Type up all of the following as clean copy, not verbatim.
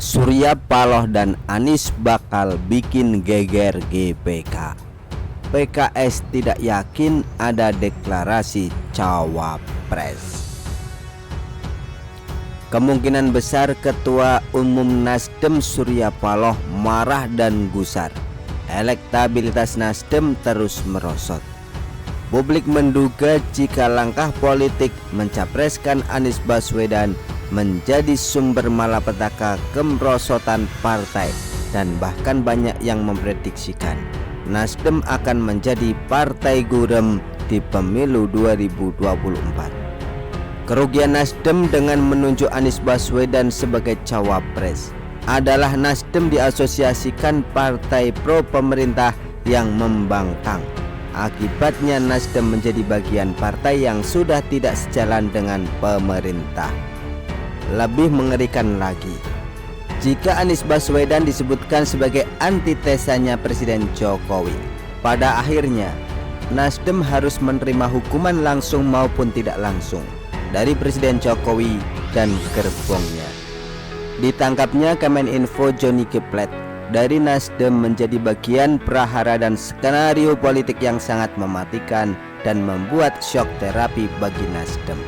Surya Paloh dan Anies bakal bikin geger GBK. PKS tidak yakin ada deklarasi cawapres. Kemungkinan besar Ketua Umum Nasdem Surya Paloh marah dan gusar. Elektabilitas Nasdem terus merosot. Publik menduga jika langkah politik mencapreskan Anies Baswedan menjadi sumber malapetaka kemerosotan partai, dan bahkan banyak yang memprediksikan Nasdem akan menjadi partai gurem di pemilu 2024. Kerugian Nasdem dengan menunjuk Anies Baswedan sebagai cawapres adalah Nasdem diasosiasikan partai pro pemerintah yang membangkang. Akibatnya Nasdem menjadi bagian partai yang sudah tidak sejalan dengan pemerintah. Lebih mengerikan lagi, jika Anies Baswedan disebutkan sebagai antitesanya Presiden Jokowi, pada akhirnya Nasdem harus menerima hukuman langsung maupun tidak langsung dari Presiden Jokowi dan gerbongnya. Ditangkapnya Kemeninfo Johnny G. Plate dari Nasdem menjadi bagian prahara dan skenario politik yang sangat mematikan dan membuat shock terapi bagi Nasdem.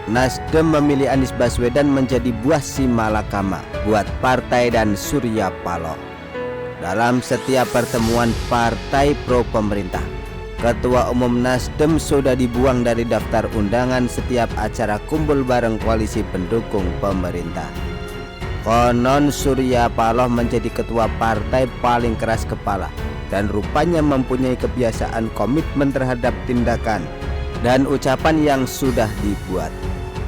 Nasdem memilih Anies Baswedan menjadi buah si malakama buat partai dan Surya Paloh. Dalam setiap pertemuan partai pro pemerintah, Ketua Umum Nasdem sudah dibuang dari daftar undangan setiap acara kumpul bareng koalisi pendukung pemerintah. Konon Surya Paloh menjadi ketua partai paling keras kepala dan rupanya mempunyai kebiasaan komitmen terhadap tindakan dan ucapan yang sudah dibuat.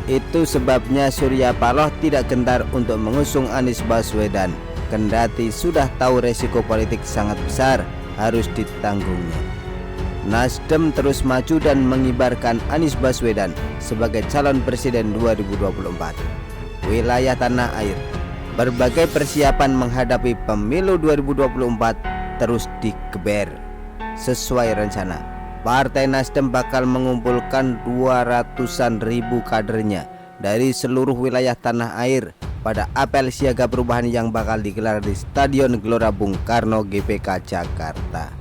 Itu sebabnya Surya Paloh tidak gentar untuk mengusung Anies Baswedan, kendati sudah tahu resiko politik sangat besar harus ditanggungnya. Nasdem terus maju dan mengibarkan Anies Baswedan sebagai calon presiden 2024. Wilayah tanah air, berbagai persiapan menghadapi pemilu 2024 terus digeber. Sesuai rencana, Partai Nasdem bakal mengumpulkan 200-an ribu kadernya dari seluruh wilayah tanah air pada apel siaga perubahan yang bakal digelar di Stadion Gelora Bung Karno GBK Jakarta.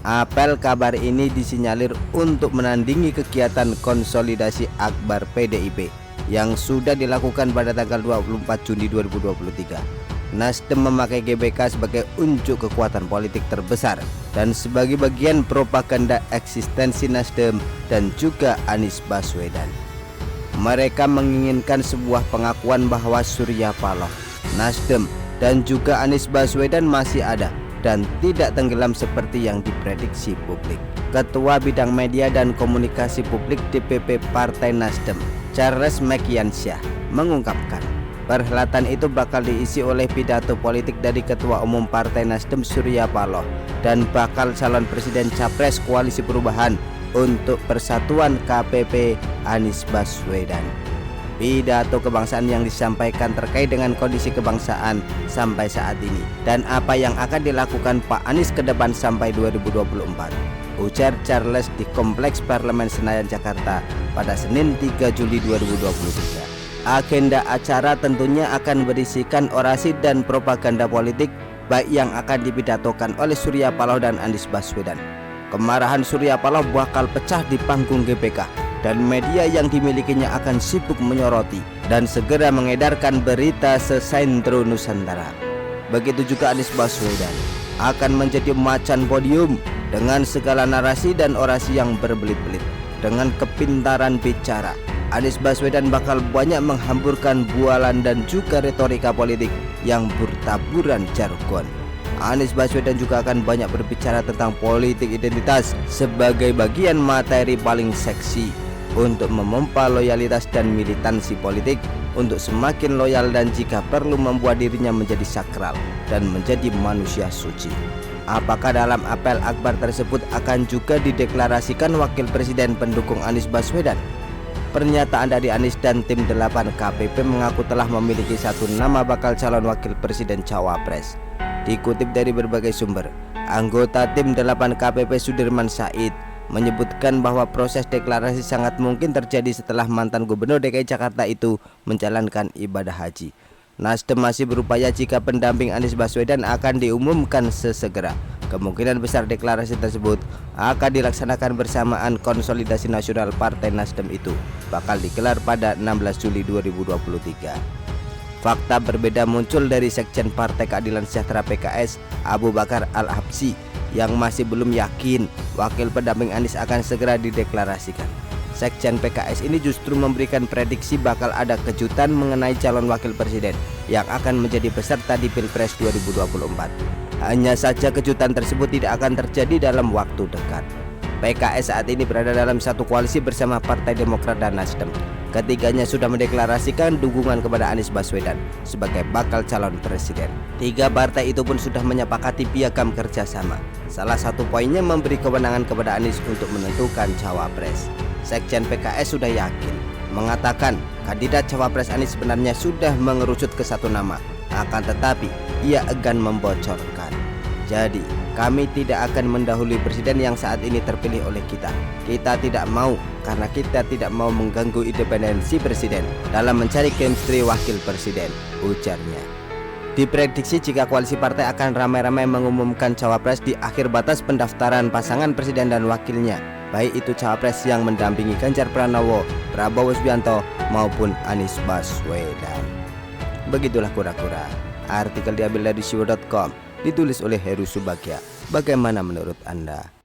Apel kabar ini disinyalir untuk menandingi kegiatan konsolidasi akbar PDIP yang sudah dilakukan pada tanggal 24 Juni 2023. Nasdem memakai GBK sebagai unjuk kekuatan politik terbesar dan sebagai bagian propaganda eksistensi Nasdem dan juga Anies Baswedan. Mereka menginginkan sebuah pengakuan bahwa Surya Paloh, Nasdem, dan juga Anies Baswedan masih ada dan tidak tenggelam seperti yang diprediksi publik. Ketua Bidang Media dan Komunikasi Publik DPP Partai Nasdem, Charles Mekiansyah, mengungkapkan perhelatan itu bakal diisi oleh pidato politik dari Ketua Umum Partai Nasdem Surya Paloh dan bakal calon presiden capres Koalisi Perubahan untuk Persatuan KPP Anies Baswedan. Pidato kebangsaan yang disampaikan terkait dengan kondisi kebangsaan sampai saat ini dan apa yang akan dilakukan Pak Anies ke depan sampai 2024, ujar Charles di Kompleks Parlemen Senayan Jakarta pada Senin 3 Juli 2023. Agenda acara tentunya akan berisikan orasi dan propaganda politik baik yang akan dipidatokan oleh Surya Paloh dan Anies Baswedan. Kemarahan Surya Paloh bakal pecah di panggung GBK dan media yang dimilikinya akan sibuk menyoroti dan segera mengedarkan berita sesentro Nusantara. Begitu juga Anies Baswedan akan menjadi macan podium dengan segala narasi dan orasi yang berbelit-belit. Dengan kepintaran bicara, Anies Baswedan bakal banyak menghamburkan bualan dan juga retorika politik yang bertaburan jargon. Anies Baswedan juga akan banyak berbicara tentang politik identitas sebagai bagian materi paling seksi untuk memompa loyalitas dan militansi politik untuk semakin loyal dan jika perlu membuat dirinya menjadi sakral dan menjadi manusia suci. Apakah dalam apel akbar tersebut akan juga dideklarasikan wakil presiden pendukung Anies Baswedan? Pernyataan dari Anies dan tim 8 KPP mengaku telah memiliki satu nama bakal calon wakil presiden cawapres. Dikutip dari berbagai sumber, anggota tim 8 KPP Sudirman Said menyebutkan bahwa proses deklarasi sangat mungkin terjadi setelah mantan Gubernur DKI Jakarta itu menjalankan ibadah haji. Nasdem masih berupaya jika pendamping Anies Baswedan akan diumumkan sesegera. Kemungkinan besar deklarasi tersebut akan dilaksanakan bersamaan konsolidasi nasional Partai Nasdem itu bakal digelar pada 16 Juli 2023. Fakta berbeda muncul dari Sekjen Partai Keadilan Sejahtera PKS, Abu Bakar Al-Habsyi, yang masih belum yakin wakil pendamping Anies akan segera dideklarasikan. Sekjen PKS ini justru memberikan prediksi bakal ada kejutan mengenai calon wakil presiden yang akan menjadi peserta di Pilpres 2024. Hanya saja kejutan tersebut tidak akan terjadi dalam waktu dekat. PKS saat ini berada dalam satu koalisi bersama Partai Demokrat dan Nasdem. Ketiganya sudah mendeklarasikan dukungan kepada Anies Baswedan sebagai bakal calon presiden. Tiga partai itu pun sudah menyepakati piagam kerjasama. Salah satu poinnya memberi kewenangan kepada Anies untuk menentukan cawapres. Sekjen PKS sudah yakin, mengatakan kandidat cawapres Anies sebenarnya sudah mengerucut ke satu nama, akan tetapi ia enggan membocorkan. Jadi kami tidak akan mendahului presiden yang saat ini terpilih oleh kita. Kita tidak mau, karena kita tidak mau mengganggu independensi presiden dalam mencari chemistry wakil presiden, ujarnya. Diprediksi jika koalisi partai akan ramai-ramai mengumumkan cawapres di akhir batas pendaftaran pasangan presiden dan wakilnya, baik itu cawapres yang mendampingi Ganjar Pranowo, Prabowo Subianto maupun Anies Baswedan. Begitulah kura-kura. Artikel diambil dari siwo.com, ditulis oleh Heru Subagya. Bagaimana menurut Anda?